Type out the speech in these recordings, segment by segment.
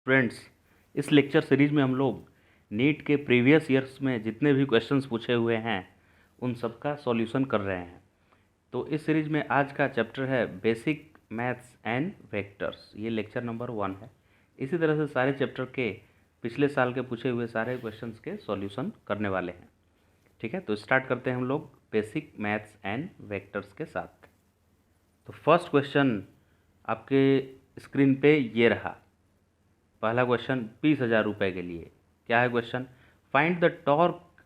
Friends, इस lecture series में हम लोग नीट के प्रीवियस ईयर्स में जितने भी क्वेश्चंस पूछे हुए हैं उन सब का सॉल्यूशन कर रहे हैं। तो इस सीरीज में आज का चैप्टर है बेसिक मैथ्स एंड वेक्टर्स। ये लेक्चर नंबर 1 है। इसी तरह से सारे चैप्टर के पिछले साल के पूछे हुए सारे क्वेश्चंस के सॉल्यूशन करने वाले हैं। ठीक है, तो स्टार्ट करते हैं हम लोग बेसिक मैथ्स एंड वेक्टर्स के साथ। तो फर्स्ट क्वेश्चन आपके स्क्रीन पे ये रहा। पहला क्वेश्चन 20,000 रुपये के लिए। क्या है question? Find the torque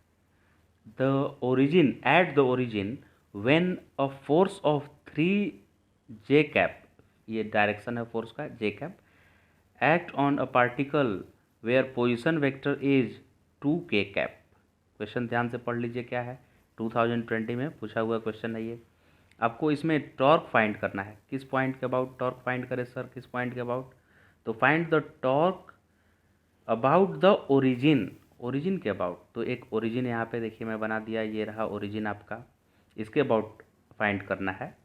the origin at the origin when a force of 3 J cap, ये डायरेक्शन है फोर्स का, J cap, act on a particle where position vector is 2 के कैप। क्वेश्चन ध्यान से पढ़ लीजिए क्या है। 2020 में पूछा हुआ क्वेश्चन है ये। आपको इसमें टॉर्क फाइंड करना है। किस पॉइंट के अबाउट टॉर्क फाइंड करें सर? किस पॉइंट के अबाउट? तो find the torque about the origin, origin के अबाउट। तो एक ओरिजिन यहाँ पे देखिए मैं बना दिया, ये रहा ओरिजिन आपका। इसके अबाउट फाइंड करना है।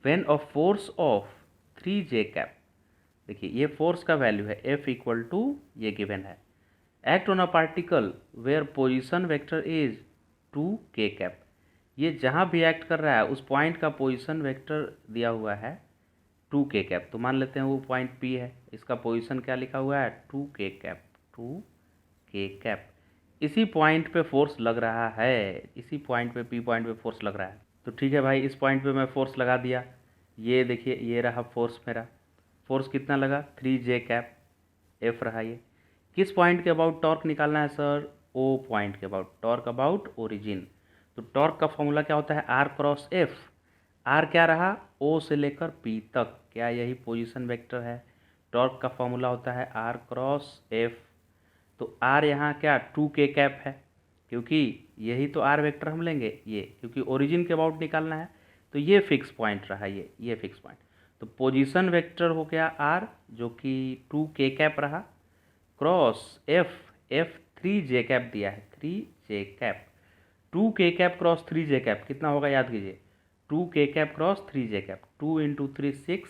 When a force of 3 J cap, देखिए ये फोर्स का वैल्यू है F इक्वल टू, ये गिवन है, act on a particle where position vector is 2 के कैप। ये जहाँ भी एक्ट कर रहा है उस पॉइंट का पोजिशन वेक्टर दिया हुआ है 2 के कैप। तो मान लेते हैं वो पॉइंट P है, इसका पोजीशन क्या लिखा हुआ है? 2 के कैप, 2 के कैप। इसी पॉइंट पे फोर्स लग रहा है, इसी पॉइंट पे P पॉइंट पे फोर्स लग रहा है। तो ठीक है भाई, इस पॉइंट पे मैं फोर्स लगा दिया। ये देखिए ये रहा फोर्स मेरा। फोर्स कितना लगा? 3 जे कैप, F रहा ये। किस पॉइंट के अबाउट टॉर्क निकालना है सर? O पॉइंट के अबाउट, टॉर्क अबाउट ओरिजिन। तो टॉर्क का फॉर्मूला क्या होता है? R cross F। आर क्या रहा? ओ से लेकर पी तक, क्या यही पोजीशन वेक्टर है? टॉर्क का फॉर्मूला होता है आर क्रॉस एफ। तो आर यहाँ क्या 2 के कैप है, क्योंकि यही तो आर वेक्टर हम लेंगे ये, क्योंकि ओरिजिन के अबाउट निकालना है। तो ये फिक्स पॉइंट रहा, ये फिक्स पॉइंट। तो पोजीशन वेक्टर हो गया आर, जो कि 2 के कैप रहा, cross F, F 3 J cap दिया है, 3 जे कैप। 2 के कैप क्रॉस 3 जे कैप कितना होगा? याद कीजिए, 2 के cap cross 3 J cap, 2 into 3 6।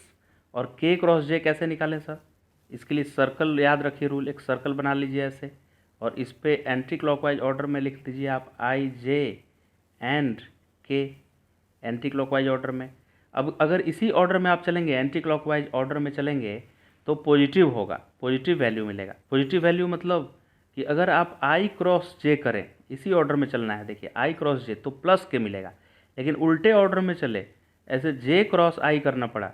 और के क्रॉस जे कैसे निकालें सर? इसके लिए सर्कल याद रखिए, रूल, एक सर्कल बना लीजिए ऐसे, और इस पे एंटी क्लॉकवाइज ऑर्डर में लिख दीजिए आप आई जे एंड के, एंटी क्लॉकवाइज ऑर्डर में। अब अगर इसी ऑर्डर में आप चलेंगे, एंटी क्लॉकवाइज ऑर्डर में चलेंगे, तो पॉजिटिव होगा, पॉजिटिव वैल्यू मिलेगा। पॉजिटिव वैल्यू मतलब कि अगर आप आई क्रॉस जे करें, इसी ऑर्डर में चलना है, देखिए आई क्रॉस जे, तो प्लस के मिलेगा। लेकिन उल्टे ऑर्डर में चले, ऐसे जे क्रॉस आई करना पड़ा,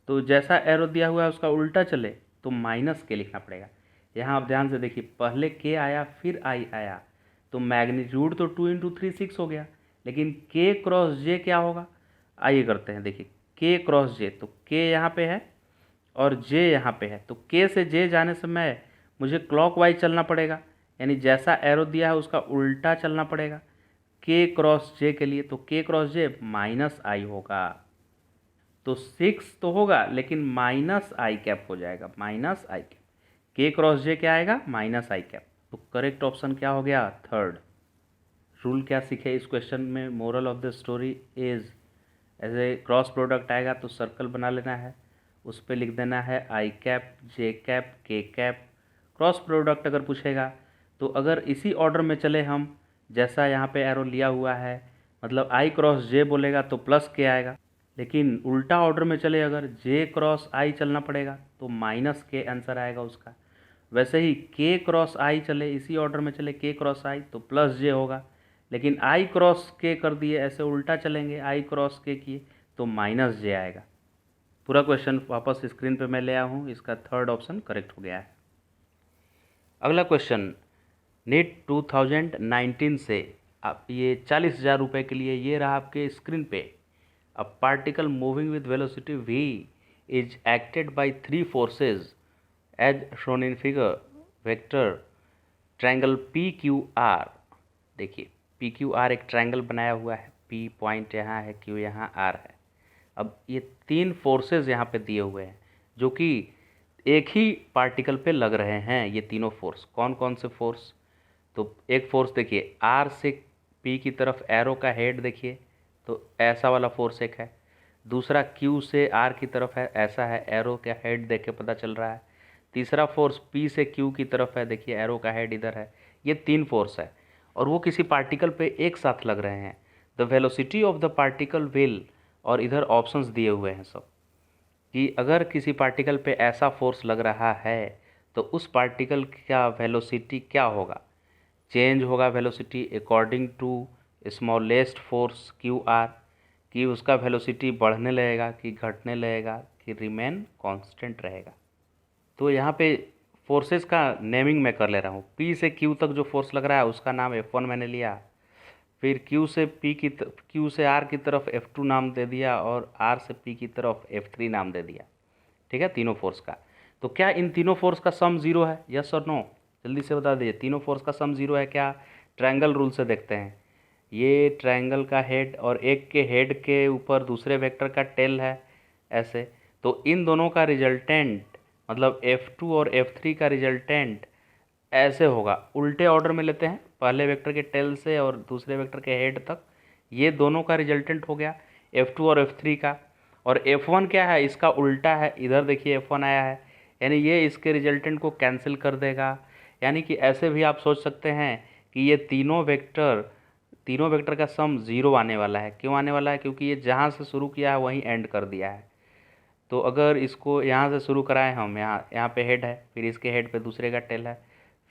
तो जैसा एरो दिया हुआ है उसका उल्टा चले तो माइनस के लिखना पड़ेगा। यहाँ आप ध्यान से देखिए, पहले के आया फिर आई आया, तो मैग्नीट्यूड तो 2 इंटू 3 6 हो गया, लेकिन के क्रॉस जे क्या होगा? आइए करते हैं, देखिए के क्रॉस जे, तो के यहाँ पे है और जे यहाँ पे है, तो के से जे जाने से मैं मुझे क्लॉकवाइज चलना पड़ेगा, यानी जैसा एरो दिया है उसका उल्टा चलना पड़ेगा के क्रॉस जे के लिए। तो के क्रॉस जे माइनस आई होगा, तो 6 तो होगा लेकिन माइनस आई कैप हो जाएगा, माइनस आई कैप। के क्रॉस जे क्या आएगा? माइनस आई कैप। तो करेक्ट ऑप्शन क्या हो गया? थर्ड। रूल क्या सीखे इस क्वेश्चन में? Moral of the story is, ऐसे क्रॉस प्रोडक्ट आएगा तो सर्कल बना लेना है, उस पर लिख देना है आई कैप, जे कैप, के कैप। क्रॉस प्रोडक्ट अगर पूछेगा तो अगर इसी ऑर्डर में चले हम, जैसा यहाँ पे एरो लिया हुआ है, मतलब आई क्रॉस जे बोलेगा तो प्लस के आएगा, लेकिन उल्टा ऑर्डर में चले अगर, जे क्रॉस आई चलना पड़ेगा तो माइनस के आंसर आएगा उसका। वैसे ही के क्रॉस आई चले, इसी ऑर्डर में चले के क्रॉस आई तो प्लस जे होगा, लेकिन आई क्रॉस के कर दिए, ऐसे उल्टा चलेंगे, आई क्रॉस के किए तो माइनस जे आएगा। पूरा क्वेश्चन वापस स्क्रीन पे मैं ले आया हूँ, इसका थर्ड ऑप्शन करेक्ट हो गया है। अगला क्वेश्चन नीट 2019 से आप ये 40,000 रुपये के लिए ये रहा आपके स्क्रीन पे। A particle moving with velocity v is acted by 3 forces as shown in figure, vector triangle P Q R. देखिए पी क्यू आर एक ट्रायंगल बनाया हुआ है, पी पॉइंट यहाँ है, क्यू यहाँ, आर है। अब ये 3 फोर्सेज यहाँ पे दिए हुए हैं जो कि एक ही पार्टिकल पे लग रहे हैं। ये तीनों फोर्स कौन कौन से फोर्स? तो एक फोर्स देखिए आर से पी की तरफ एरो का हेड देखिए, तो ऐसा वाला फोर्स एक है। दूसरा क्यू से आर की तरफ है, ऐसा है, एरो का हेड देख के पता चल रहा है। तीसरा फोर्स P से Q की तरफ है, देखिए एरो का हेड इधर है। ये 3 फोर्स है और वो किसी पार्टिकल पे एक साथ लग रहे हैं। The velocity of the particle will, और इधर ऑप्शंस दिए हुए हैं सब कि अगर किसी पार्टिकल पे ऐसा फोर्स लग रहा है तो उस पार्टिकल का वेलोसिटी क्या होगा। चेंज होगा velocity according to smallest force Q R, कि उसका वेलोसिटी बढ़ने लगेगा कि घटने लगेगा कि रिमेन कांस्टेंट रहेगा। तो यहाँ पे फोर्सेस का नेमिंग मैं कर ले रहा हूँ। P से Q तक जो फोर्स लग रहा है उसका नाम F1 मैंने लिया, फिर Q से Q से R की तरफ F2 नाम दे दिया और R से P की तरफ F3 नाम दे दिया। ठीक है, तीनों फोर्स का। तो क्या इन तीनों फोर्स का सम जीरो है, यस और नो? जल्दी से बता दीजिए, तीनों फोर्स का सम जीरो है क्या? ट्रायंगल रूल से देखते हैं। ये ट्रायंगल का हेड और एक के हेड के ऊपर दूसरे वेक्टर का टेल है ऐसे, तो इन दोनों का रिजल्टेंट मतलब F2 और F3 का रिजल्टेंट ऐसे होगा। उल्टे ऑर्डर में लेते हैं, पहले वेक्टर के टेल से और दूसरे वेक्टर के हेड तक, ये दोनों का रिजल्टेंट हो गया F2 और F3 का। और F1 क्या है, इसका उल्टा है, इधर देखिए F1 आया है, यानी ये इसके रिजल्टेंट को कैंसिल कर देगा। यानी कि ऐसे भी आप सोच सकते हैं कि ये तीनों वेक्टर का सम ज़ीरो आने वाला है। क्यों आने वाला है? क्योंकि ये जहाँ से शुरू किया है वहीं एंड कर दिया है। तो अगर इसको यहाँ से शुरू कराएं हम, यहाँ पे हेड है, फिर इसके हेड पे दूसरे का टेल है,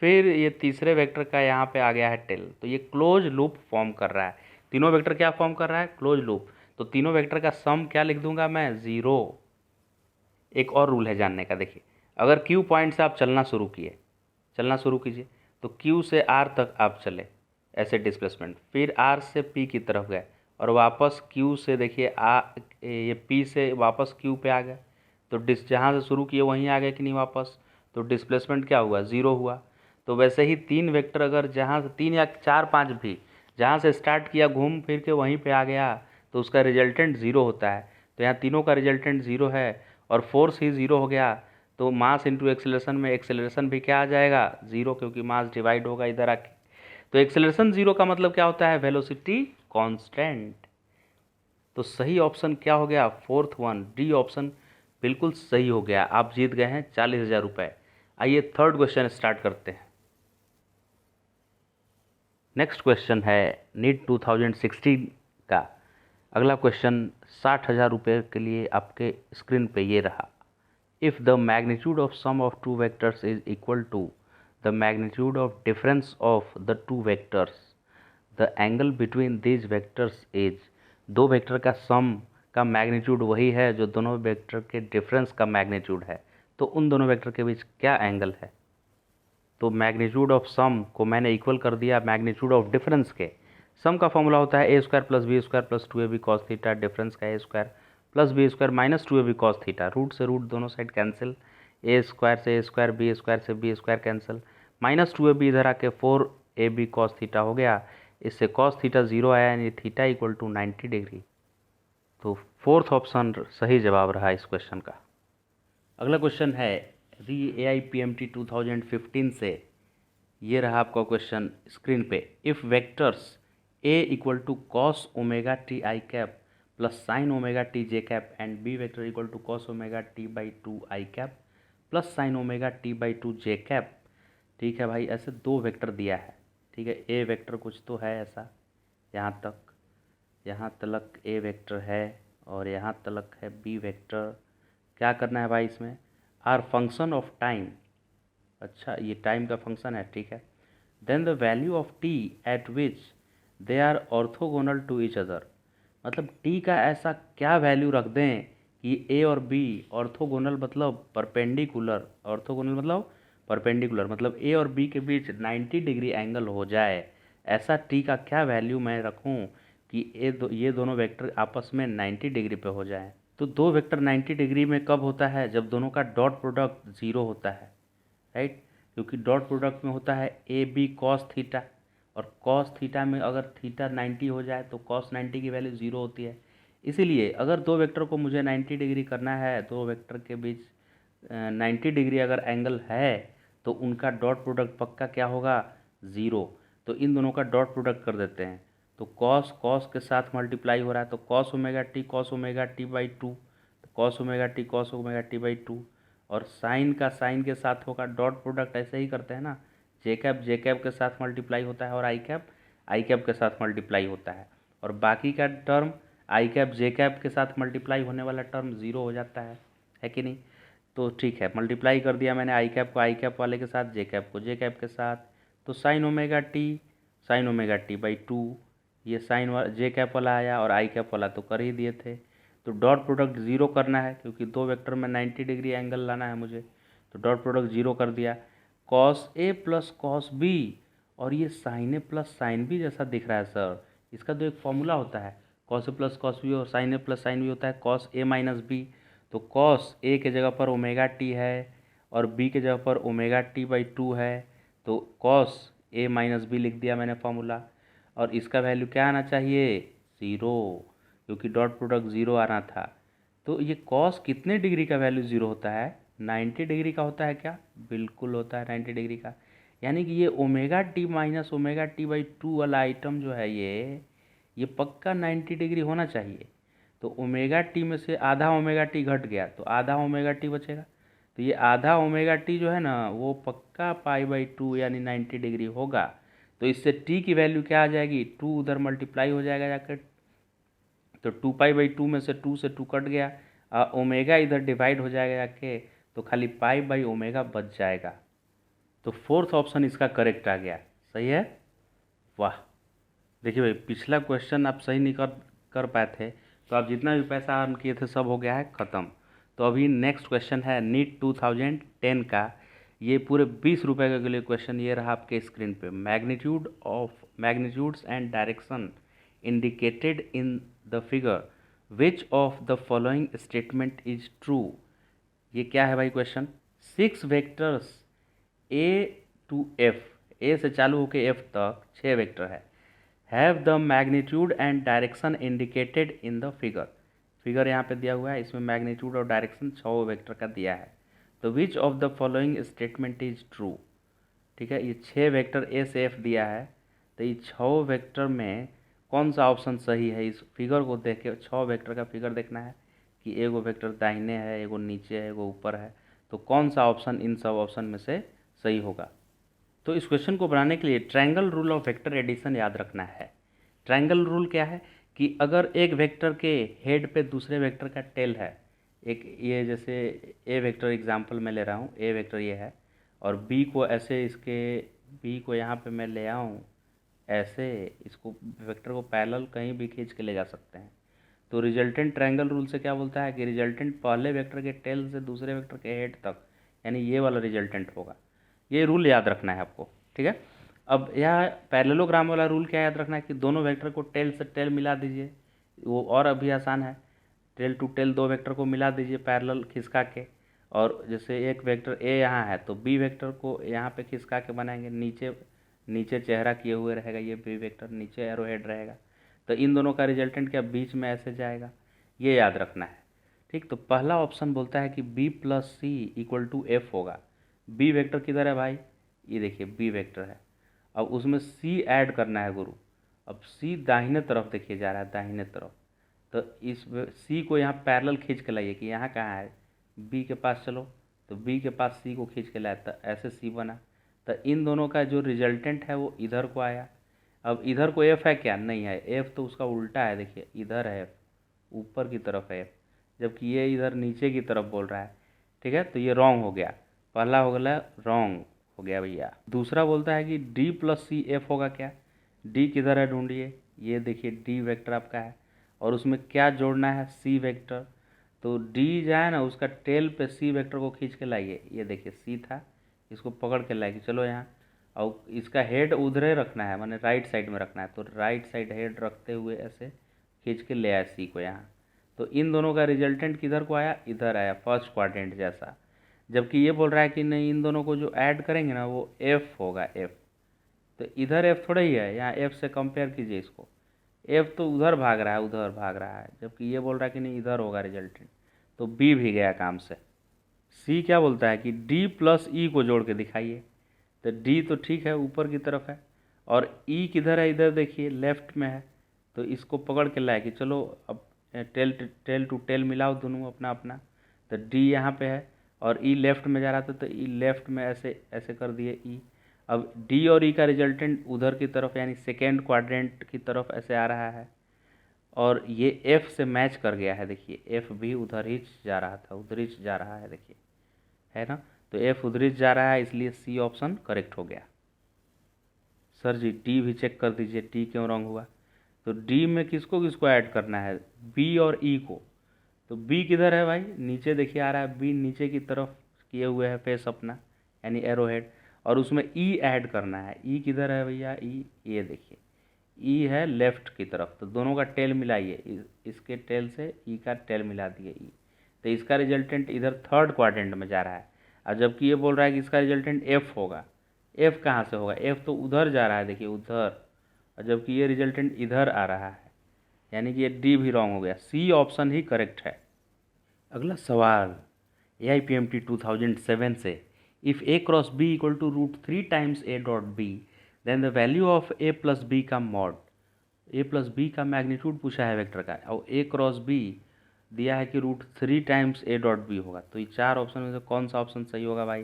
फिर ये तीसरे वेक्टर का यहाँ पे आ गया है टेल, तो ये क्लोज लूप फॉर्म कर रहा है। तीनों वेक्टर क्या फॉर्म कर रहा है? Close loop. तो तीनों वेक्टर का सम क्या लिख दूंगा मैं? ज़ीरो। एक और रूल है जानने का, देखिए अगर Q पॉइंट से आप चलना शुरू कीजिए तो Q से R तक आप चले ऐसे डिस्प्लेसमेंट, फिर R से P की तरफ गए और वापस Q से देखिए ये P से वापस Q पे आ गए, तो जहाँ से शुरू किए वहीं आ गए कि नहीं वापस, तो डिस्प्लेसमेंट क्या हुआ? ज़ीरो हुआ। तो वैसे ही तीन वेक्टर अगर जहाँ से तीन या चार पाँच भी जहाँ से स्टार्ट किया घूम फिर के वहीं पे आ गया तो उसका रिजल्टेंट ज़ीरो होता है। तो यहाँ तीनों का रिजल्टेंट ज़ीरो है और फोर्स ही ज़ीरो हो गया, तो मास इंटू एक्सेलरेशन में एक्सेलरेशन भी क्या आ जाएगा? ज़ीरो, क्योंकि मास डिवाइड होगा इधर आके। तो एक्सेलरेशन ज़ीरो का मतलब क्या होता है? Velocity constant. तो सही ऑप्शन क्या हो गया? फोर्थ वन, डी ऑप्शन बिल्कुल सही हो गया। आप जीत गए हैं 40,000 रुपये। आइए थर्ड क्वेश्चन स्टार्ट करते हैं। नेक्स्ट क्वेश्चन है नीट 2016 का। अगला क्वेश्चन 60,000 रुपये के लिए आपके स्क्रीन पे ये रहा। If the magnitude of sum of two vectors is equal to the magnitude of difference of the two vectors, the angle between these vectors is, दो वेक्टर का सम का मैग्नीट्यूड वही है जो दोनों वेक्टर के डिफरेंस का मैग्नीट्यूड है, तो उन दोनों वेक्टर के बीच क्या एंगल है? तो मैग्नीट्यूड ऑफ सम को मैंने इक्वल कर दिया मैग्नीट्यूड ऑफ डिफरेंस के। सम का फॉर्मूला होता है A square plus B square plus 2ab cos theta, difference का A square plus B square minus 2ab cos theta. Root से रूट दोनों साइड कैंसिल, ए स्क्वायर से ए स्क्वायर, बी स्क्वायर से B square cancel, minus 2ab इधर आके 4ab cos theta हो गया। इससे कॉस थीटा ज़ीरो आया, यानी थीटा इक्वल टू 90 डिग्री। तो फोर्थ ऑप्शन सही जवाब रहा इस क्वेश्चन का। अगला क्वेश्चन है री AIPMT 2015 से, ये रहा आपका क्वेश्चन स्क्रीन पे। If vectors A equal to cos omega T I cap plus sine omega T J cap and B vector equal to cos omega T by two I cap plus sine omega T by two J cap. ठीक है भाई, ऐसे दो vector दिया है। ठीक है, ए vector कुछ तो है ऐसा, यहाँ तलक ए वेक्टर है और यहाँ तलक है बी वेक्टर। क्या करना है भाई इसमें? R function of time. अच्छा, ये टाइम का फंक्शन है, ठीक है। Then the value of T at which they are orthogonal to each other, मतलब टी का ऐसा क्या वैल्यू रख दें कि ए और बी ऑर्थोगोनल मतलब परपेंडिकुलर, ऑर्थोगोनल मतलब परपेंडिकुलर, मतलब ए और बी के बीच 90 डिग्री एंगल हो जाए। ऐसा टी का क्या वैल्यू मैं रखूं कि ये दोनों वेक्टर आपस में 90 डिग्री पे हो जाएं। तो दो वेक्टर 90 डिग्री में कब होता है? जब दोनों का डॉट प्रोडक्ट ज़ीरो होता है, राइट। क्योंकि डॉट प्रोडक्ट में होता है ए बी कॉस थीटा, और कॉस थीटा में अगर थीटा 90 हो जाए तो कॉस 90 की वैल्यू ज़ीरो होती है। इसीलिए अगर दो वेक्टर को मुझे 90 डिग्री करना है, दो वेक्टर के बीच 90 डिग्री अगर एंगल है तो उनका डॉट प्रोडक्ट पक्का क्या होगा? ज़ीरो। तो इन दोनों का डॉट प्रोडक्ट कर देते हैं, तो कॉस कॉस के साथ मल्टीप्लाई हो रहा है, तो cos omega T by two, तो cos omega T by two, और साइन का साइन के साथ होगा, डॉट प्रोडक्ट ऐसे ही करते हैं ना, जे कैप के साथ मल्टीप्लाई होता है और आई कैप के साथ मल्टीप्लाई होता है, और बाकी का टर्म आई कैप जे कैप के साथ मल्टीप्लाई होने वाला टर्म ज़ीरो हो जाता है कि नहीं। तो ठीक है, मल्टीप्लाई कर दिया मैंने आई कैप को आई कैप वाले के साथ, जे कैप को जे कैप के साथ, तो sign omega T by to, ये साइन जे कैप वाला आया और आई कैप वाला तो कर ही दिए थे। तो डॉट प्रोडक्ट ज़ीरो करना है क्योंकि दो वेक्टर में 90 डिग्री एंगल लाना है मुझे, तो डॉट प्रोडक्ट ज़ीरो कर दिया। Cos A plus cos B, और ये साइन ए प्लस साइन बी जैसा दिख रहा है सर, इसका तो एक फॉर्मूला होता है, cos A plus cos B और साइन ए प्लस साइन बी होता है कॉस ए माइनस बी। तो कॉस ए के जगह पर ओमेगा टी है और बी के जगह पर ओमेगा टी बाई टू है, तो कॉस ए माइनस बी लिख दिया मैंने फॉर्मूला, और इसका वैल्यू क्या आना चाहिए, ज़ीरो, क्योंकि डॉट प्रोडक्ट ज़ीरो आना था। तो ये कॉस कितने डिग्री का वैल्यू ज़ीरो होता है, 90 डिग्री का होता है क्या, बिल्कुल होता है 90 डिग्री का। यानी कि ये omega T minus omega T by to वाला आइटम जो है ये पक्का 90 डिग्री होना चाहिए। तो ओमेगा टी में से आधा ओमेगा टी घट गया तो आधा ओमेगा टी बचेगा, तो ये आधा ओमेगा टी जो है ना वो पक्का पाई बाई टू यानी 90 डिग्री होगा। तो इससे टी की वैल्यू क्या आ जाएगी, टू उधर मल्टीप्लाई हो जाएगा जाकर, तो टू पाई बाई टू में से टू कट गया, ओमेगा इधर डिवाइड हो जाएगा जाके, तो खाली पाई बाई ओमेगा बच जाएगा। तो फोर्थ ऑप्शन इसका करेक्ट आ गया, सही है, वाह। देखिए भाई, पिछला क्वेश्चन आप सही नहीं कर पाए थे तो आप जितना भी पैसा अर्न किए थे सब हो गया है ख़त्म। तो अभी नेक्स्ट क्वेश्चन है नीट 2010 का, ये पूरे 20 रुपये के लिए क्वेश्चन ये रहा आपके स्क्रीन पे। Magnitudes and direction indicated in the figure, which of the following statement is true. ये क्या है भाई question, 6 vectors A to F, A से चालू होकर एफ तक 6 वेक्टर है, have the magnitude and direction indicated in the figure यहाँ पे दिया हुआ है, इसमें मैग्नीट्यूड और डायरेक्शन 6 वेक्टर का दिया है। तो विच of the following statement is true, ठीक है, ये 6 वेक्टर ए से एफ दिया है, तो ये 6 वेक्टर में कौन सा ऑप्शन सही है, इस फिगर को देख के 6 वेक्टर का फिगर देखना है कि एगो वेक्टर दाहिने है, एगो नीचे है, एगो ऊपर है, तो कौन सा ऑप्शन इन सब ऑप्शन में से सही होगा। तो इस क्वेश्चन को बनाने के लिए triangle rule of vector addition याद रखना है। ट्रायंगल रूल क्या है कि अगर एक वेक्टर के हेड पे दूसरे वेक्टर का टेल है, एक ये जैसे ए वेक्टर एग्जांपल मैं ले रहा हूँ, ए वेक्टर ये है, और बी को ऐसे इसके बी को यहाँ पे मैं ले आऊँ ऐसे, इसको वेक्टर को पैरेलल कहीं भी खींच के ले जा सकते हैं। तो रिजल्टेंट ट्रायंगल रूल से क्या बोलता है कि रिजल्टेंट पहले वेक्टर के टेल से दूसरे वेक्टर के हेड तक, यानी ये वाला रिजल्टेंट होगा। ये रूल याद रखना है आपको, ठीक है। अब यह पैरेललोग्राम वाला रूल क्या याद रखना है कि दोनों वेक्टर को टेल से टेल मिला दीजिए, वो और अभी आसान है, टेल टू टेल दो वेक्टर को मिला दीजिए पैरेलल खिसका के, और जैसे एक वेक्टर ए यहाँ है तो बी वेक्टर को यहाँ पे खिसका के बनाएंगे, नीचे नीचे चेहरा किए हुए रहेगा ये बी वेक्टर, नीचे एरो हेड रहेगा, तो इन दोनों का रिजल्टेंट क्या बीच में ऐसे जाएगा, ये याद रखना है, ठीक। तो पहला ऑप्शन बोलता है कि B plus C equal to F होगा। बी वेक्टर किधर है भाई, ये देखिए बी वेक्टर है, अब उसमें सी ऐड करना है गुरु, अब सी दाहिने तरफ देखिए जा रहा है दाहिने तरफ, तो इस सी को यहाँ पैरेलल खींच के लाइए कि यहाँ कहाँ है, बी के पास चलो, तो बी के पास सी को खींच के लाया तो ऐसे सी बना, तो इन दोनों का जो रिजल्टेंट है वो इधर को आया। अब इधर को एफ है क्या, नहीं है, एफ तो उसका उल्टा है, देखिए इधर है एफ, ऊपर की तरफ है एफ, जबकि ये इधर नीचे की तरफ बोल रहा है, ठीक है। तो ये रॉन्ग हो गया, पहला हो गया रॉन्ग हो गया भैया। दूसरा बोलता है कि डी प्लस सी एफ होगा क्या, डी किधर है ढूंढिए, ये देखिए डी वेक्टर आपका है और उसमें क्या जोड़ना है, सी वेक्टर, तो डी जाए ना उसका टेल पे सी वेक्टर को खींच के लाइए, ये देखिए सी था, इसको पकड़ के लाइए चलो यहाँ, और इसका हेड उधरे रखना है, माने राइट साइड में रखना है, तो राइट साइड हेड रखते हुए ऐसे खींच के ले आया सी को यहाँ, तो इन दोनों का रिजल्टेंट किधर को आया, इधर आया फर्स्ट क्वाड्रेंट जैसा। जबकि ये बोल रहा है कि नहीं, इन दोनों को जो ऐड करेंगे ना वो एफ होगा, एफ, तो इधर एफ थोड़ा ही है, यहाँ एफ से कंपेयर कीजिए इसको, एफ तो उधर भाग रहा है, उधर भाग रहा है, जबकि ये बोल रहा है कि नहीं इधर होगा रिजल्टेंट, तो बी भी गया काम से। सी क्या बोलता है कि डी प्लस ई को जोड़ के दिखाइए, तो डी तो ठीक है ऊपर की तरफ है, और ई किधर है, इधर देखिए लेफ्ट में है, तो इसको पकड़ के लाए कि चलो अब टेल टू टेल मिलाओ दोनों अपना अपना, तो डी यहाँ पे है और ई लेफ्ट में जा रहा था तो ई लेफ्ट में ऐसे ऐसे कर दिए ई। अब डी और ई का रिजल्टेंट उधर की तरफ यानी सेकेंड क्वाड्रेंट की तरफ ऐसे आ रहा है और ये एफ से मैच कर गया है। देखिए एफ भी उधर ही जा रहा था, उधर ही जा रहा है, देखिए है ना। तो एफ उधर ही जा रहा है, इसलिए सी ऑप्शन करेक्ट हो गया। सर जी डी भी चेक कर दीजिए, डी क्यों रॉन्ग हुआ। तो डी में किसको किसको ऐड करना है, बी और ई को। तो बी किधर है भाई, नीचे देखिए आ रहा है, बी नीचे की तरफ किए हुए है फेस अपना यानी एरो हेड, और उसमें ई ऐड करना है। ई किधर है भैया, ई ये देखिए ई है लेफ्ट की तरफ, तो दोनों का टेल मिलाइए, इसके टेल से ई का टेल मिला दिए ई। तो इसका रिजल्टेंट इधर थर्ड क्वाड्रेंट में जा रहा है, और जबकि ये बोल रहा है कि इसका रिजल्टेंट एफ होगा। एफ कहाँ से होगा, एफ तो उधर जा रहा है, देखिए उधर, और जबकि ये रिजल्टेंट इधर आ रहा है, यानी कि ये डी भी रॉन्ग हो गया, सी ऑप्शन ही करेक्ट है। अगला सवाल AIPMT 2007 से, if A cross B equal to √3 times A dot B then the value of A plus B का मॉड। ए प्लस बी का मैग्नीट्यूड पूछा है वेक्टर का, और ए क्रॉस बी दिया है कि √3 टाइम्स ए डॉट बी होगा। तो ये चार ऑप्शन में से कौन सा ऑप्शन सही होगा भाई।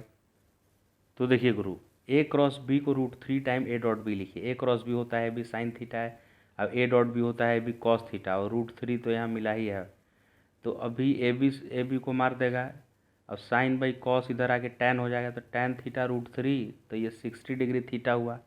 तो देखिए गुरु, ए क्रॉस बी को √3 टाइम ए डॉट बी लिखिए। ए क्रॉस बी होता है बी साइन थीटा है, अब ए डॉट बी होता है बी कॉस थीटा, और √3 तो यहाँ मिला ही है। तो अभी ए बी को मार देगा, अब साइन बाई कॉस इधर आके टैन हो जाएगा, तो टैन थीटा √3, तो ये 60 डिग्री थीटा हुआ,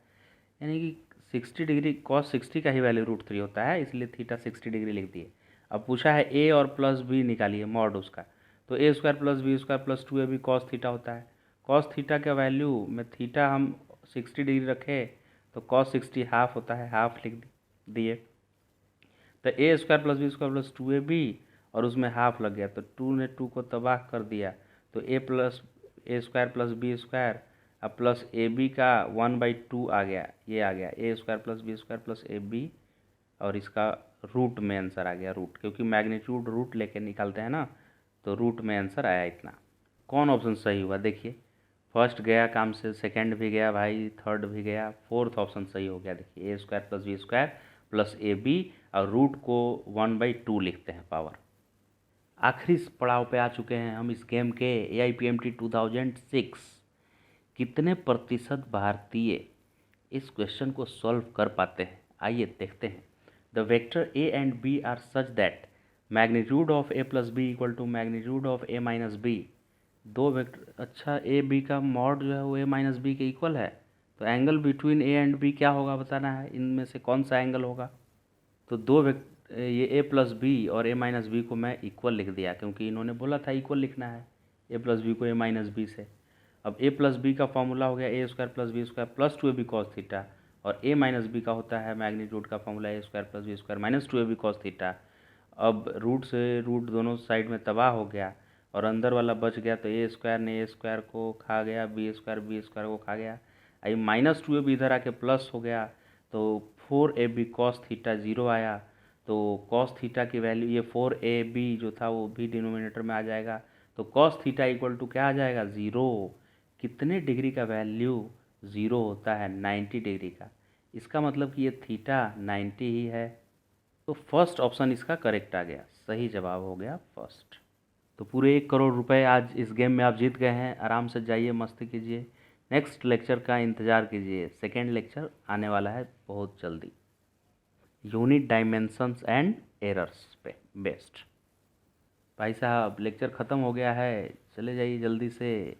यानी कि 60 डिग्री कॉस 60 का ही वैल्यू √3 होता है, इसलिए थीटा 60 डिग्री लिख दिए। अब पूछा है ए और प्लस बी निकालिए मॉड उसका, तो A square plus B square plus 2ab cos theta होता है। कॉस थीटा का वैल्यू में थीटा हम 60 डिग्री रखे तो कॉस 60 हाफ होता है, हाफ लिख दिए। तो A square plus B square plus 2ab और उसमें हाफ लग गया, तो 2 ने 2 को तबाह कर दिया, तो A square plus B square अब प्लस ए बी का 1/2 आ गया, ये आ गया A square plus B square plus A B, और इसका रूट में आंसर आ गया, रूट, क्योंकि मैग्नीट्यूड रूट लेके निकालते हैं ना, तो रूट में आंसर आया इतना। कौन ऑप्शन सही हुआ देखिए, फर्स्ट गया काम से, सेकंड भी गया भाई, थर्ड भी गया, फोर्थ ऑप्शन सही हो गया। देखिए A square plus B square plus A B और रूट को 1/2 लिखते हैं पावर। आखिरी पड़ाव पे आ चुके हैं हम इस गेम के। AIPMT 2006, कितने प्रतिशत भारतीय इस क्वेश्चन को सॉल्व कर पाते हैं, आइए देखते हैं। The vector A and B are such that magnitude of A plus B equal to magnitude of A minus B. दो वेक्टर, अच्छा ए बी का मॉड जो है वो ए माइनस बी के इक्वल है, तो angle between A and B क्या होगा बताना है, इनमें से कौन सा एंगल होगा। तो ये ए प्लस बी और ए माइनस बी को मैं इक्वल लिख दिया, क्योंकि इन्होंने बोला था इक्वल लिखना है ए प्लस बी को ए माइनस बी से। अब ए प्लस बी का फॉर्मूला हो गया A square plus B square plus 2ab cos theta, और ए माइनस बी का होता है मैग्नीट्यूड का formula A square plus B square minus 2ab cos theta. अब रूट से रूट दोनों साइड में तबाह हो गया और अंदर वाला बच गया, तो ए स्क्वायर ने ए स्क्वायर को खा गया, बी स्क्वायर को खा गया, आई माइनस 2ab इधर आके प्लस हो गया, तो 4ab कॉस थीटा 0 आया। तो कॉस थीटा की वैल्यू, ये 4ab जो था वो भी डिनोमिनेटर में आ जाएगा, तो कॉस थीटा इक्वल टू क्या आ जाएगा, 0। कितने डिग्री का वैल्यू 0 होता है, 90 डिग्री का, इसका मतलब कि ये थीटा 90 ही है। तो फर्स्ट ऑप्शन इसका करेक्ट आ गया, सही जवाब हो गया फर्स्ट। तो पूरे 1 करोड़ रुपए आज इस गेम में आप जीत गए हैं। आराम से जाइए, मस्ती कीजिए, नेक्स्ट लेक्चर का इंतज़ार कीजिए। सेकेंड लेक्चर आने वाला है बहुत जल्दी, यूनिट डायमेंशंस एंड एरर्स पे बेस्ड। भाई साहब लेक्चर ख़त्म हो गया है, चले जाइए जल्दी से।